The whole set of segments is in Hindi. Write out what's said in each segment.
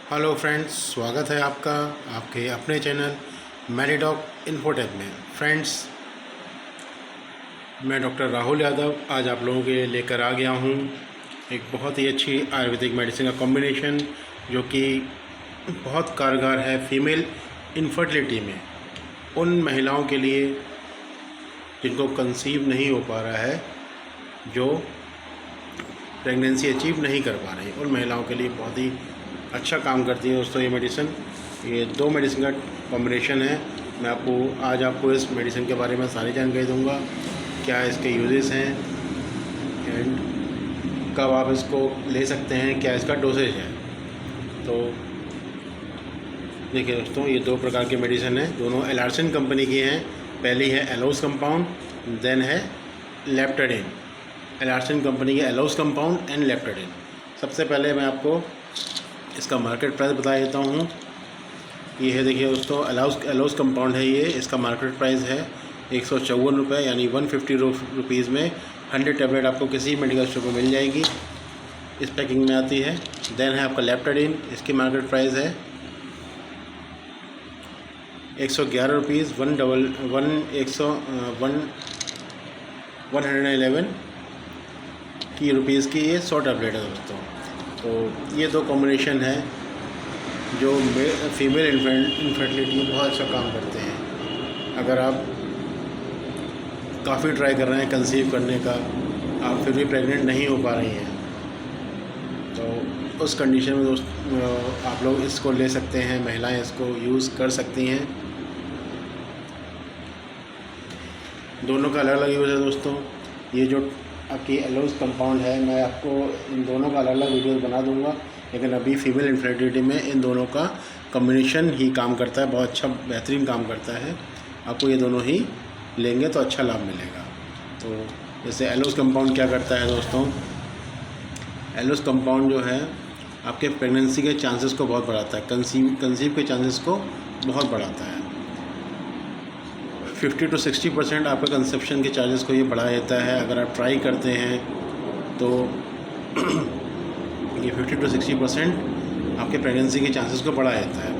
हेलो फ्रेंड्स, स्वागत है आपका आपके अपने चैनल मेडिडॉक इन्फोटेक में। फ्रेंड्स, मैं डॉक्टर राहुल यादव आज आप लोगों के लिए लेकर आ गया हूँ एक बहुत ही अच्छी आयुर्वेदिक मेडिसिन का कॉम्बिनेशन जो कि बहुत कारगर है फीमेल इनफर्टिलिटी में। उन महिलाओं के लिए जिनको कंसीव नहीं हो पा रहा है, जो प्रेगनेंसी अचीव नहीं कर पा रही, उन महिलाओं के लिए बहुत ही अच्छा काम करती है दोस्तों ये मेडिसिन। ये दो मेडिसिन का कॉम्बिनेशन है। मैं आपको इस मेडिसिन के बारे में सारी जानकारी दूंगा, क्या इसके यूजेस हैं एंड कब आप इसको ले सकते हैं, क्या इसका डोसेज है। तो देखिए दोस्तों, ये दो प्रकार के मेडिसिन हैं, दोनों एलार्सन कंपनी की हैं। पहली है एलोस कंपाउंड, देन है लेप्टाडिन। एलार्सन कंपनी के एलोस कंपाउंड एंड लेप्टाडिन। सबसे पहले मैं आपको इसका मार्केट प्राइस बता देता हूँ। ये है, देखिए दोस्तों, एलोस कंपाउंड है ये। इसका मार्केट प्राइस है 154 रुपये, यानी 150 रुपीज़ में 100 टैबलेट आपको किसी मेडिकल स्टोर पर मिल जाएगी। इस पैकिंग में आती है। देन है आपका लेप्टाडिन। इसकी मार्केट प्राइस है 111 रुपीज़, 111 की रुपीज़ की ये 100 टैबलेट है दोस्तों। तो ये दो कॉम्बिनेशन है जो फीमेल इनफर्टिलिटी में बहुत अच्छा काम करते हैं। अगर आप काफ़ी ट्राई कर रहे हैं कंसीव करने का, आप फिर भी प्रेग्नेंट नहीं हो पा रही हैं, तो उस कंडीशन में आप लोग इसको ले सकते हैं, महिलाएं इसको यूज़ कर सकती हैं। दोनों का अलग अलग यूज़ है दोस्तों। ये जो आपकी एलोस कंपाउंड है, मैं आपको इन दोनों का अलग अलग वीडियो बना दूंगा, लेकिन अभी फीमेल इनफर्टिलिटी में इन दोनों का कॉम्बिनेशन ही काम करता है, बहुत अच्छा बेहतरीन काम करता है। आपको ये दोनों ही लेंगे तो अच्छा लाभ मिलेगा। तो जैसे एलोस कंपाउंड क्या करता है दोस्तों, एलोस कंपाउंड जो है आपके प्रेगनेंसी के चांसेस को बहुत बढ़ाता है, कंसीव के चांसेस को बहुत बढ़ाता है। 50 to 60% आपके कंसेप्शन के चार्जेस को ये बढ़ा देता है। अगर आप ट्राई करते हैं तो ये 50 to 60% आपके प्रेगनेंसी के चांसेस को बढ़ा देता है।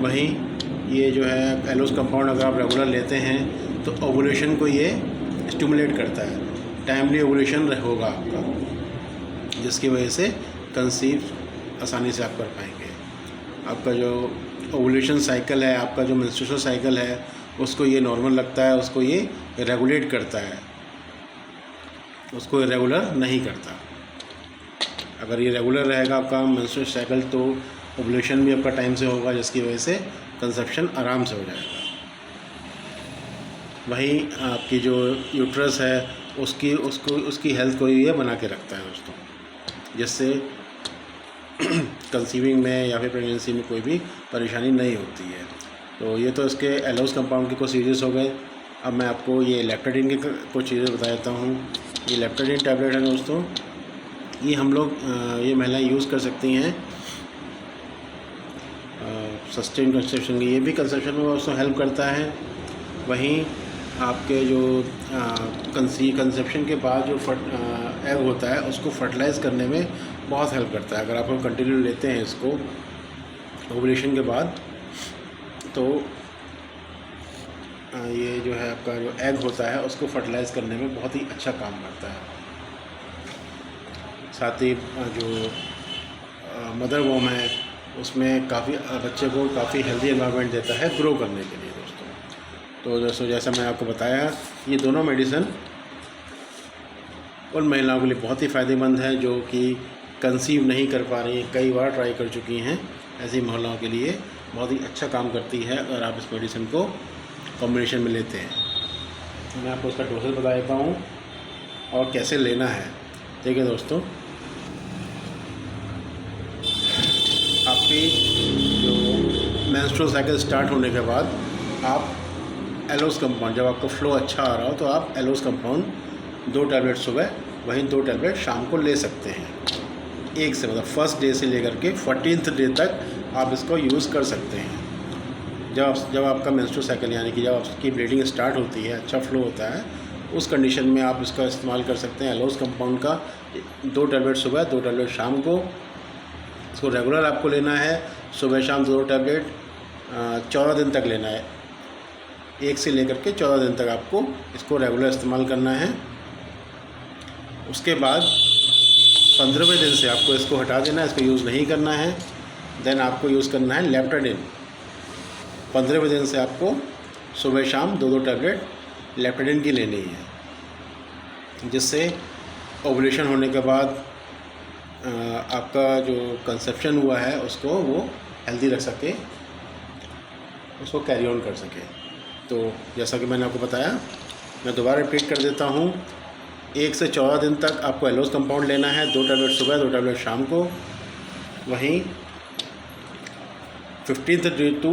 वहीं ये जो है एलोस कंपाउंड अगर आप रेगुलर लेते हैं तो ओवुलेशन को ये स्टिमुलेट करता है, टाइमली ओवुलेशन होगा आपका, जिसकी वजह से कंसीव आसानी से आप कर पाएंगे। आपका जो ओवुलेशन साइकिल है, आपका जो मेंस्ट्रुअल साइकिल है, उसको ये नॉर्मल लगता है, उसको ये रेगुलेट करता है, उसको इरेगुलर नहीं करता। अगर ये रेगुलर रहेगा आपका मेंस्ट्रुअल साइकिल, तो ओवुलेशन भी आपका टाइम से होगा, जिसकी वजह से कंसेप्शन आराम से हो जाएगा। वहीं आपकी जो यूट्रस है उसकी हेल्थ को ये बना के रखता है दोस्तों, जिससे कंसीविंग में या फिर प्रेगनेंसी में कोई भी परेशानी नहीं होती है। तो ये तो इसके एलोस कंपाउंड के कुछ यूजेस हो गए। अब मैं आपको ये लेप्टाडिन के कुछ चीज़ें बता देता हूँ। ये लेप्टाडिन टैबलेट है दोस्तों, ये हम लोग ये महिलाएं यूज़ कर सकती हैं सस्टेन कंसेप्शन की। ये भी कंसेप्शन में उसको हेल्प करता है। वहीं आपके जो कंसेप्शन के बाद जो एग होता है, उसको फर्टिलाइज़ करने में बहुत हेल्प करता है। अगर आप लोग कंटिन्यू लेते हैं इसको ओवुलेशन के बाद, तो ये जो है आपका जो एग होता है उसको फर्टिलाइज़ करने में बहुत ही अच्छा काम करता है। साथ ही जो मदर वोम है, उसमें काफ़ी बच्चे को काफ़ी हेल्दी एनवायरनमेंट देता है ग्रो करने के लिए दोस्तों। तो दोस्तों, जैसा मैं आपको बताया, ये दोनों मेडिसिन उन महिलाओं के लिए बहुत ही फ़ायदेमंद है जो कि कंसीव नहीं कर पा रही हैं, कई बार ट्राई कर चुकी हैं। ऐसी महिलाओं के लिए बहुत ही अच्छा काम करती है अगर आप इस मेडिसिन को कॉम्बिनेशन में लेते हैं। तो मैं आपको उसका डोसेज बता देता हूँ और कैसे लेना है। देखिए दोस्तों, आपकी जो मेंस्ट्रुअल साइकिल स्टार्ट होने के बाद आप एलोस कंपाउंड, जब आपका फ्लो अच्छा आ रहा हो, तो आप एलोस कंपाउंड 2 टैबलेट सुबह, वहीं 2 टैबलेट शाम को ले सकते हैं। एक से मतलब फर्स्ट डे से लेकर के 14th डे तक आप इसको यूज़ कर सकते हैं। जब आपका मेंस्ट्रुअल साइकिल, यानी कि जब आपकी ब्लीडिंग स्टार्ट होती है, अच्छा फ्लो होता है, उस कंडीशन में आप इसका इस्तेमाल कर सकते हैं। एलोस कंपाउंड का 2 टैबलेट सुबह, 2 टैबलेट शाम को, इसको रेगुलर आपको लेना है, सुबह शाम 2 टैबलेट 14 दिन तक लेना है। 1 से लेकर के 14 दिन तक आपको इसको रेगुलर इस्तेमाल करना है। उसके बाद 15वें दिन से आपको इसको हटा देना है, इसको यूज़ नहीं करना है। देन आपको यूज़ करना है लेप्टाडिन। 15वें दिन से आपको सुबह शाम 2 टैबलेट लेप्टाडिन की लेनी है, जिससे ओवुलेशन होने के बाद आपका जो कंसेप्शन हुआ है उसको वो हेल्दी रख सके, उसको कैरी ऑन कर सके। तो जैसा कि मैंने आपको बताया, मैं दोबारा रिपीट कर देता हूँ, 1 से 14 दिन तक आपको एलोस कंपाउंड लेना है, 2 टैबलेट सुबह 2 टैबलेट शाम को। वहीं 15th day to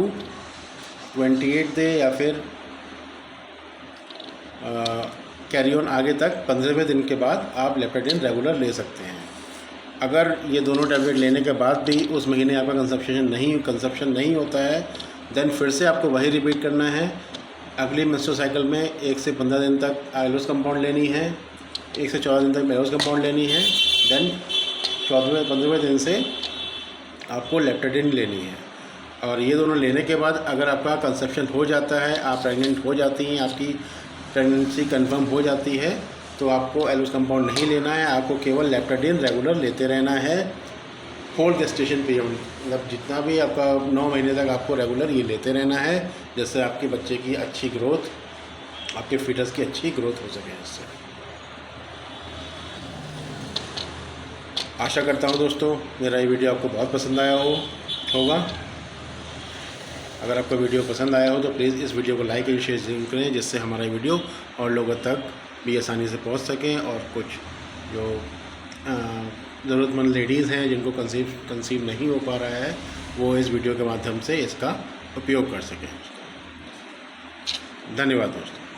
28th day या फिर कैरी ऑन आगे तक 15वें दिन के बाद आप लेप्टाडिन रेगुलर ले सकते हैं। अगर ये दोनों टैबलेट लेने के बाद भी उस महीने आपका कंसप्शन नहीं होता है, देन फिर से आपको वही रिपीट करना है। अगली मेंस्ट्रुअल साइकिल में 1 से 15 दिन तक एलोस कंपाउंड लेनी है, 1 से 14 दिन तक एलोस कंपाउंड लेनी है। देन 15वें दिन से आपको लेप्टाडिन लेनी है। और ये दोनों लेने के बाद अगर आपका कंसेप्शन हो जाता है, आप प्रेग्नेंट हो जाती हैं, आपकी प्रेगनेंसी कंफर्म हो जाती है, तो आपको एलोस कंपाउंड नहीं लेना है, आपको केवल लेप्टाडिन रेगुलर लेते रहना है होल गेस्टेशन पीरियड, मतलब जितना भी आपका 9 महीने तक आपको रेगुलर ये लेते रहना है, जिससे आपके बच्चे की अच्छी ग्रोथ, आपके फीटस की अच्छी ग्रोथ हो सके। इससे आशा करता हूँ दोस्तों मेरा ये वीडियो आपको बहुत पसंद आया होगा। अगर आपको वीडियो पसंद आया हो तो प्लीज़ इस वीडियो को लाइक एंड शेयर जरूर करें, जिससे हमारा वीडियो और लोगों तक भी आसानी से पहुंच सकें और कुछ जो ज़रूरतमंद लेडीज़ हैं जिनको कंसीव नहीं हो पा रहा है, वो इस वीडियो के माध्यम से इसका उपयोग कर सकें। धन्यवाद दोस्तों।